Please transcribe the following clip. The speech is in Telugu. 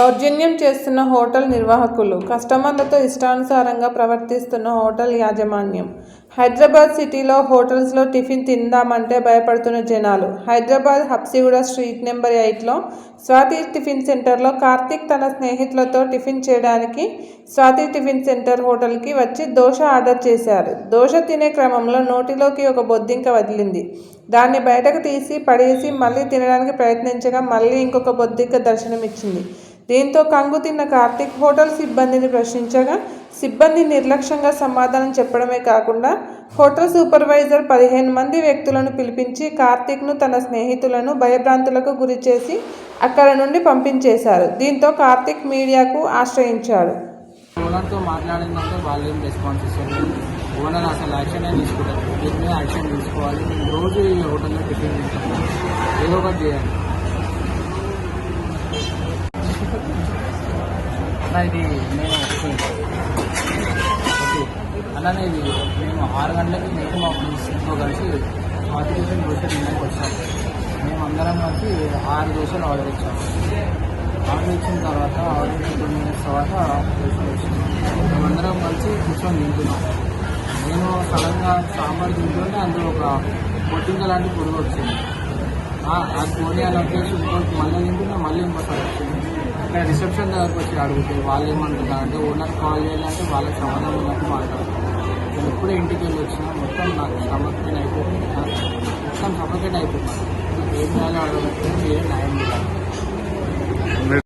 దౌర్జన్యం చేస్తున్న హోటల్ నిర్వాహకులు, కస్టమర్లతో ఇష్టానుసారంగా ప్రవర్తిస్తున్న హోటల్ యాజమాన్యం. హైదరాబాద్ సిటీలో హోటల్స్లో టిఫిన్ తిందామంటే భయపడుతున్న జనాలు. హైదరాబాద్ హబ్సిగూడ స్ట్రీట్ నెంబర్ 8లో స్వాతి టిఫిన్ సెంటర్లో కార్తీక్ తన స్నేహితులతో టిఫిన్ చేయడానికి స్వాతి టిఫిన్ సెంటర్ హోటల్కి వచ్చి దోశ ఆర్డర్ చేశారు. దోశ తినే క్రమంలో నోటిలోకి ఒక బొద్దింక వదిలింది. దాన్ని బయటకు తీసి పడేసి మళ్ళీ తినడానికి ప్రయత్నించగా మళ్ళీ ఇంకొక బొద్దింక దర్శనమిచ్చింది. దీంతో కంగు తిన్న కార్తీక్ హోటల్ సిబ్బందిని ప్రశ్నించగా సిబ్బంది నిర్లక్ష్యంగా సమాధానం చెప్పడమే కాకుండా హోటల్ సూపర్వైజర్ 15 మంది వ్యక్తులను పిలిపించి కార్తీక్ను తన స్నేహితులను భయభ్రాంతులకు గురిచేసి అక్కడ నుండి పంపించేశారు. దీంతో కార్తీక్ మీడియాకు ఆశ్రయించాడు. ఓనర్తో మాట్లాడిందంటే వాళ్ళు ఏం రెస్పాన్స్ ఇస్తారు. ఓనర్ అసలు యాక్షన్ తీసుకుంటారు. దీని మీద యాక్షన్ తీసుకోవాలి. రోజు ఈ హోటల్లో టిఫిన్ తీసుకుంటాం, ఏదో ఒకటి చేయాలి. ఇది నేను అలానే ఇది మేము 6 గంటలకి మేము మా ఫ్రెండ్స్తో కలిసి స్వాతి టిఫిన్ దోశ తినడానికి వచ్చాము. మేము అందరం కలిసి 6 దోశలు ఆర్డర్ ఇచ్చాము. ఆర్డర్ ఇచ్చిన తర్వాత ఆర్డర్ 2 minutes తర్వాత దోశలు వచ్చింది. మేమందరం కలిసి కూర్చొని తింటున్నాం. నేను సడన్గా సాంబార్ తింటుంటే అందులో ఒక పొట్టింక లాంటి పొరుగు వచ్చింది. అది పోనీ అని వచ్చేసి ఇంకోటి మళ్ళీ తింటున్నా, మళ్ళీ ఇంకోసారి వచ్చింది. ఇక్కడ రిసెప్షన్ దగ్గరకు వచ్చి అడిగితే వాళ్ళు ఏమంటున్నారు అంటే ఓనర్ కాల్ చేయాలంటే వాళ్ళకి సమాధానం ఉన్నట్టు మాట్లాడుతున్నారు. నేను ఎప్పుడే ఇంటికి వెళ్ళి వచ్చినా మొత్తం నాకు స్టమక్ అయిపోతుంది, మొత్తం సఫకేట్ అయిపోతున్నాను. ఏం చేయాలో అడగట్లేదు, ఏం న్యాయం చేయాలి.